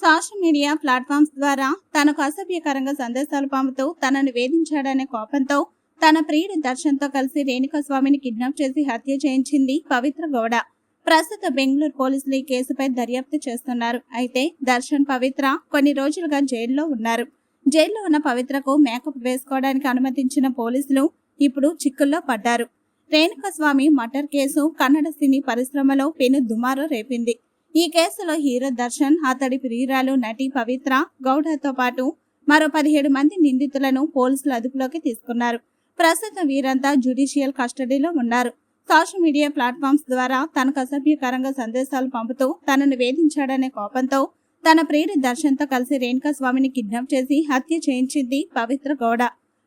Social media platforms ద్వారా తనకు అసభ్యకరంగా సందేశాలు పంపుతూ తనను వేధించాడనే కోపంతో తన ప్రియుడు దర్శన్తో కలిసి రేణుకాస్వామిని కిడ్నాప్ చేసి హత్య చేయించింది పవిత్ర గౌడ. ప్రస్తుత బెంగళూరు పోలీసులు ఈ కేసుపై దర్యాప్తు చేస్తున్నారు. అయితే దర్శన్, పవిత్ర కొన్ని రోజులుగా జైల్లో ఉన్నారు. జైల్లో ఉన్న పవిత్రకు మేకప్ వేసుకోవడానికి అనుమతించిన పోలీసులు ఇప్పుడు చిక్కుల్లో పడ్డారు. రేణుకాస్వామి మర్డర్ కేసు కన్నడ సినీ పరిశ్రమలో పెను దుమారం రేపింది. ఈ కేసులో హీరో దర్శన్, అతడి ప్రియురాలు నటి పవిత్ర గౌడతో పాటు మరో 17 మంది నిందితులను పోలీసులు అదుపులోకి తీసుకున్నారు. ప్రస్తుతం వీరంతా జ్యుడిషియల్ కస్టడీలో ఉన్నారు. సోషల్ మీడియా ప్లాట్ఫామ్స్ ద్వారా తనకు అసభ్యకరంగా సందేశాలు పంపుతూ తనను వేధించాడనే కోపంతో తన ప్రియుడి దర్శన్తో కలిసి రేణుకాస్వామిని కిడ్నాప్ చేసి హత్య చేయించింది పవిత్ర గౌడ.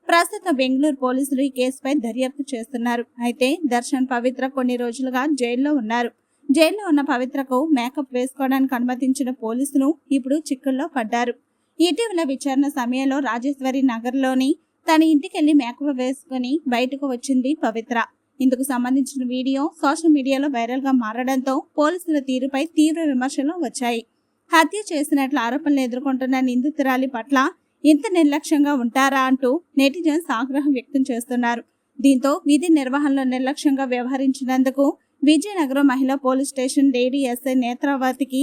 ప్రస్తుతం బెంగళూరు పోలీసులు ఈ కేసుపై దర్యాప్తు చేస్తున్నారు. అయితే దర్శన్, పవిత్ర కొన్ని రోజులుగా జైల్లో ఉన్నారు. జైల్లో ఉన్న పవిత్రకు మేకప్ వేసుకోవడానికి అనుమతించిన పోలీసులు ఇప్పుడు చిక్కుల్లో పడ్డారు. ఇటీవల విచారణ సమయంలో రాజేశ్వరి నగర్లోని తన ఇంటికెళ్లి మేకప్ వేసుకుని బయటకు వచ్చింది పవిత్ర. ఇందుకు సంబంధించిన వీడియో సోషల్ మీడియాలో వైరల్ గా మారడంతో పోలీసుల తీరుపై తీవ్ర విమర్శలు వచ్చాయి. హత్య చేసినట్లు ఆరోపణలు ఎదుర్కొంటున్న నిందితురాలి పట్ల ఇంత నిర్లక్ష్యంగా ఉంటారా అంటూ నెటిజన్స్ ఆగ్రహం వ్యక్తం చేస్తున్నారు. దీంతో విధి నిర్వహణలో నిర్లక్ష్యంగా వ్యవహరించినందుకు విజయనగరం మహిళా పోలీస్ స్టేషన్ లేడీ ఎస్ఐ నేత్రావతికి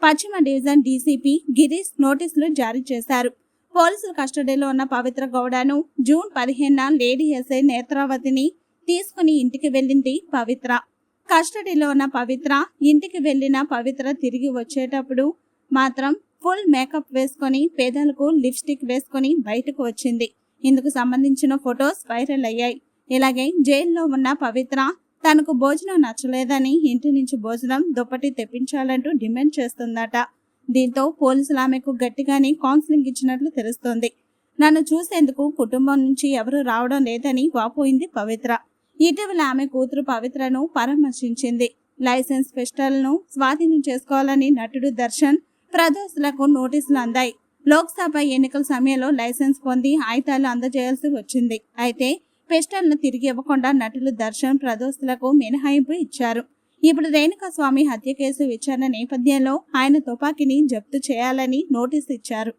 పశ్చిమ డివిజన్ డీసీపీ గిరీష్ నోటీసులు జారీ చేశారు. పోలీసుల కస్టడీలో ఉన్న పవిత్ర గౌడను జూన్ 15న లేడీ ఎస్ఐ నేత్రావతిని తీసుకుని ఇంటికి వెళ్ళింది పవిత్ర. కస్టడీలో ఉన్న పవిత్ర ఇంటికి వెళ్లిన పవిత్ర తిరిగి వచ్చేటప్పుడు మాత్రం ఫుల్ మేకప్ వేసుకొని పేదలకు లిప్స్టిక్ వేసుకొని బయటకు వచ్చింది. ఇందుకు సంబంధించిన ఫొటోస్ వైరల్ అయ్యాయి. ఇలాగే జైల్లో ఉన్న పవిత్ర తనకు భోజనం నచ్చలేదని ఇంటి నుంచి భోజనం, దుప్పటి తెప్పించాలంటూ డిమాండ్ చేస్తుందట. దీంతో పోలీసులు ఆమెకు గట్టిగానే కౌన్సిలింగ్ ఇచ్చినట్లు తెలుస్తోంది. నన్ను చూసేందుకు కుటుంబం నుంచి ఎవరూ రావడం లేదని వాపోయింది పవిత్ర. ఇటీవల ఆమె కూతురు పవిత్రను పరామర్శించింది. లైసెన్స్ పిస్టల్ను స్వాధీనం చేసుకోవాలని నటుడు దర్శన్ ప్రదోషులకు నోటీసులు అందాయి. లోక్సభ ఎన్నికల సమయంలో లైసెన్స్ పొంది ఆయుధాలు అందజేయాల్సి వచ్చింది. అయితే పిస్టల్ను తిరిగి ఇవ్వకుండా నటులు దర్శన్, ప్రదోషులకు మినహాయింపు ఇచ్చారు. ఇప్పుడు రేణుకాస్వామి హత్య కేసు విచారణ నేపథ్యంలో ఆయన తుపాకీని జప్తు చేయాలని నోటీసు ఇచ్చారు.